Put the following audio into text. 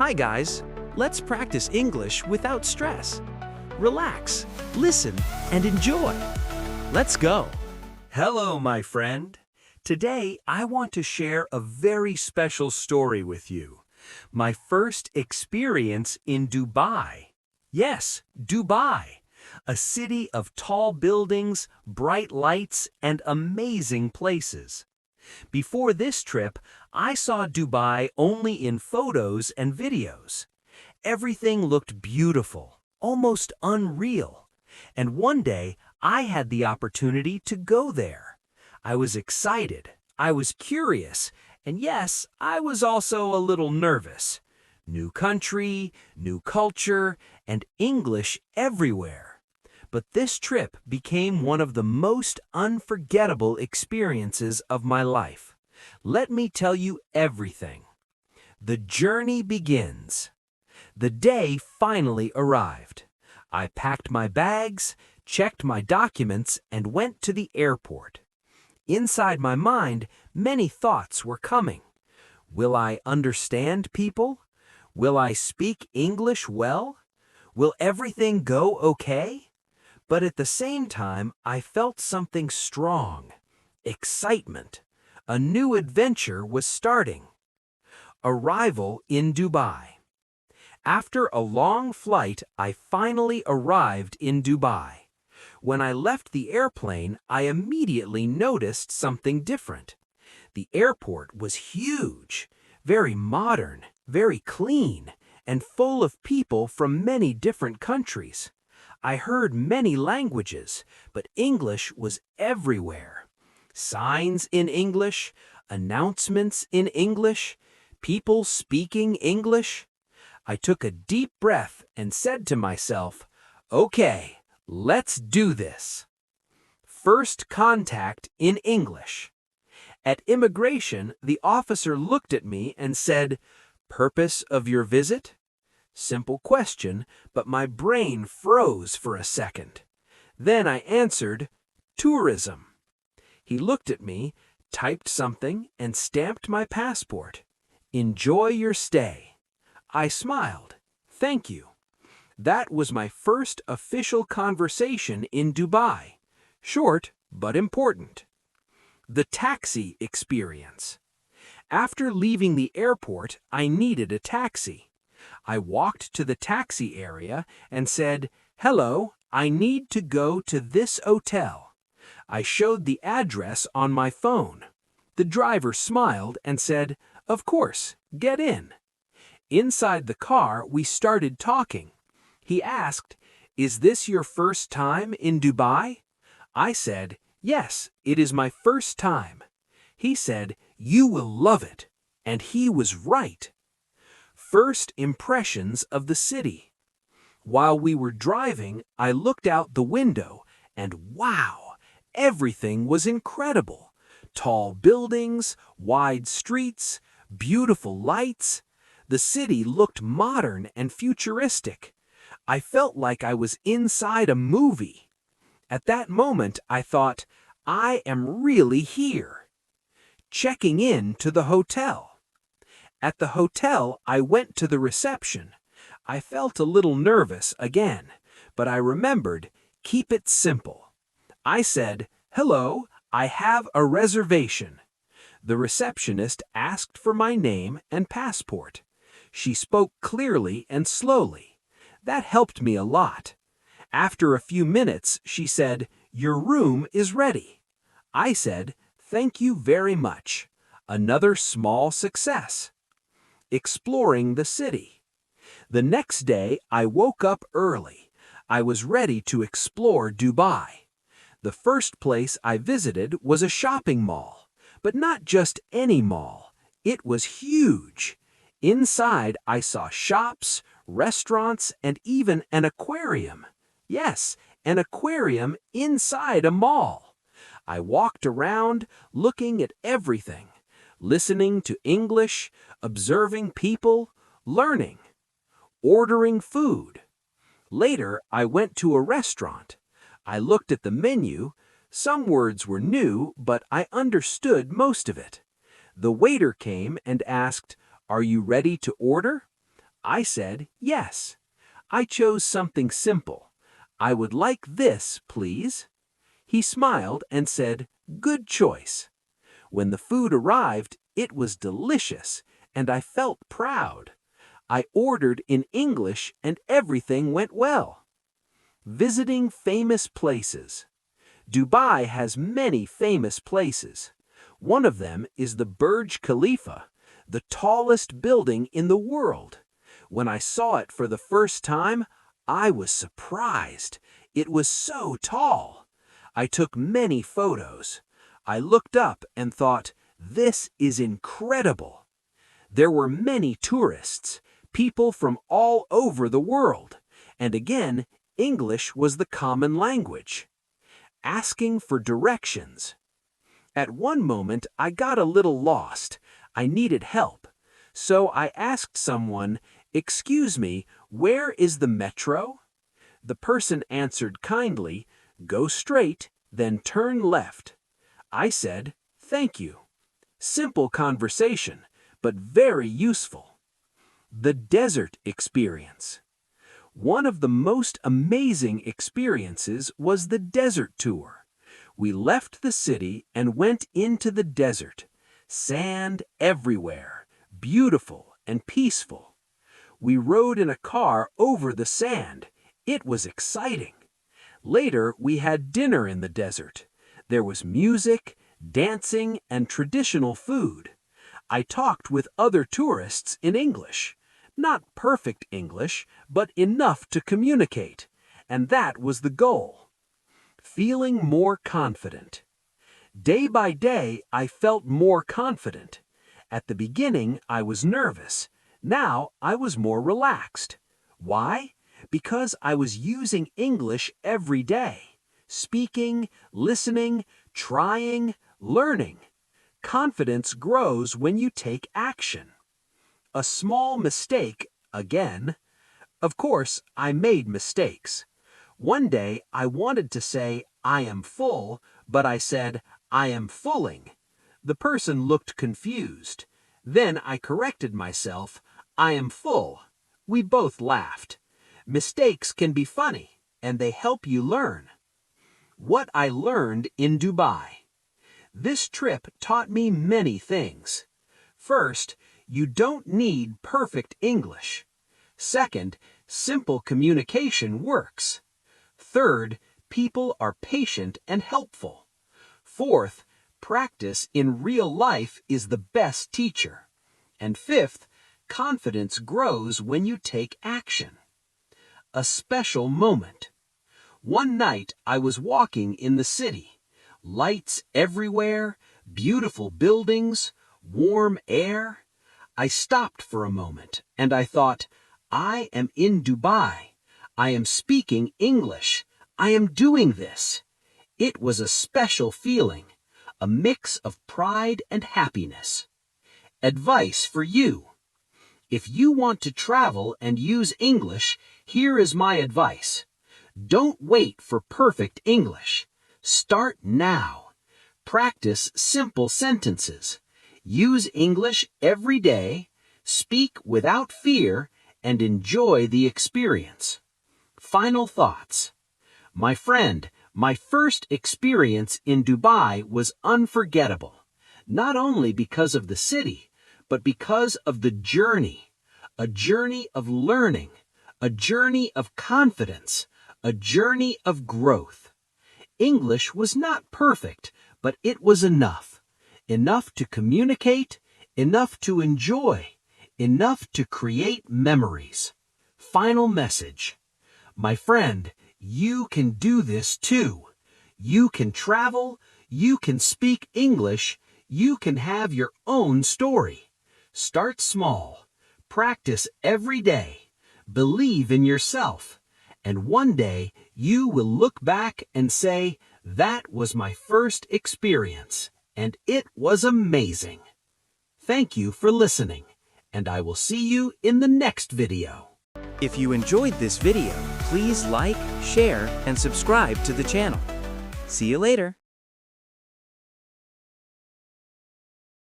Hi guys, let's practice English without stress. Relax, listen, and enjoy. Let's go. Hello, my friend. Today, I want to share a very special story with you. My first experience in Dubai. Yes, Dubai, a city of tall buildings, bright lights, and amazing places. Before this trip, I saw Dubai only in photos and videos. Everything looked beautiful, almost unreal. And one day, I had the opportunity to go there. I was excited, I was curious, and yes, I was also a little nervous. New country, new culture, and English everywhere. But this trip became one of the most unforgettable experiences of my life. Let me tell you everything. The journey begins. The day finally arrived. I packed my bags, checked my documents, and went to the airport. Inside my mind, many thoughts were coming. Will I understand people? Will I speak English well? Will everything go okay? But at the same time, I felt something strong. Excitement. A new adventure was starting. Arrival in Dubai. After a long flight, I finally arrived in Dubai. When I left the airplane, I immediately noticed something different. The airport was huge, very modern, very clean, and full of people from many different countries. I heard many languages, but English was everywhere. Signs in English, announcements in English, people speaking English. I took a deep breath and said to myself, "Okay, let's do this." First contact in English. At immigration, the officer looked at me and said, "Purpose of your visit?" Simple question, but my brain froze for a second. Then I answered, "Tourism." He looked at me, typed something, and stamped my passport. "Enjoy your stay." I smiled. "Thank you." That was my first official conversation in Dubai. Short, but important. The taxi experience. After leaving the airport, I needed a taxi. I walked to the taxi area and said, "Hello, I need to go to this hotel." I showed the address on my phone. The driver smiled and said, "Of course, get in." Inside the car, we started talking. He asked, "Is this your first time in Dubai?" I said, "Yes, it is my first time." He said, "You will love it." And he was right. First impressions of the city. While we were driving, I looked out the window, and wow, everything was incredible. Tall buildings, wide streets, beautiful lights. The city looked modern and futuristic. I felt like I was inside a movie. At that moment, I thought, I am really here. Checking in to the hotel. At the hotel, I went to the reception. I felt a little nervous again, but I remembered, keep it simple. I said, "Hello, I have a reservation." The receptionist asked for my name and passport. She spoke clearly and slowly. That helped me a lot. After a few minutes, she said, "Your room is ready." I said, "Thank you very much." Another small success. Exploring the city. The next day, I woke up early. I was ready to explore Dubai. The first place I visited was a shopping mall, but not just any mall. It was huge. Inside, I saw shops, restaurants, and even an aquarium. Yes, an aquarium inside a mall. I walked around, looking at everything. Listening to English, observing people, learning, ordering food. Later, I went to a restaurant. I looked at the menu. Some words were new, but I understood most of it. The waiter came and asked, "Are you ready to order?" I said, yes. I chose something simple. I would like this, please. He smiled and said, good choice. When the food arrived, it was delicious, and I felt proud. I ordered in English and everything went well. Visiting famous places. Dubai has many famous places. One of them is the Burj Khalifa, the tallest building in the world. When I saw it for the first time, I was surprised. It was so tall. I took many photos. I looked up and thought, this is incredible. There were many tourists, people from all over the world, and again, English was the common language. Asking for directions. At one moment, I got a little lost. I needed help. So I asked someone, excuse me, where is the metro? The person answered kindly, go straight, then turn left. I said, thank you. Simple conversation, but very useful. The desert experience. One of the most amazing experiences was the desert tour. We left the city and went into the desert. Sand everywhere, beautiful and peaceful. We rode in a car over the sand. It was exciting. Later, we had dinner in the desert. There was music, dancing, and traditional food. I talked with other tourists in English. Not perfect English, but enough to communicate. And that was the goal. Feeling more confident. Day by day, I felt more confident. At the beginning, I was nervous. Now, I was more relaxed. Why? Because I was using English every day. Speaking, listening, trying, learning. Confidence grows when you take action. A small mistake, again. Of course, I made mistakes. One day, I wanted to say, I am full, but I said, I am fulling. The person looked confused. Then I corrected myself, I am full. We both laughed. Mistakes can be funny, and they help you learn. What I learned in Dubai. This trip taught me many things. First, you don't need perfect English. Second, simple communication works. Third, people are patient and helpful. Fourth, practice in real life is the best teacher. And fifth, confidence grows when you take action. A special moment. One night I was walking in the city. Lights everywhere, beautiful buildings, warm air. I stopped for a moment and I thought, I am in Dubai. I am speaking English. I am doing this. It was a special feeling, a mix of pride and happiness. Advice for you. If you want to travel and use English, here is my advice. Don't wait for perfect English. Start now. Practice simple sentences. Use English every day, speak without fear, and enjoy the experience. Final thoughts. My friend, my first experience in Dubai was unforgettable, not only because of the city, but because of the journey, a journey of learning, a journey of confidence, a journey of growth. English was not perfect, but it was enough. Enough to communicate, enough to enjoy, enough to create memories. Final message. My friend, you can do this too. You can travel, you can speak English, you can have your own story. Start small. Practice every day. Believe in yourself. And one day you will look back and say, that was my first experience, and it was amazing. Thank you for listening, and I will see you in the next video. If you enjoyed this video, please like, share, and subscribe to the channel. See you later.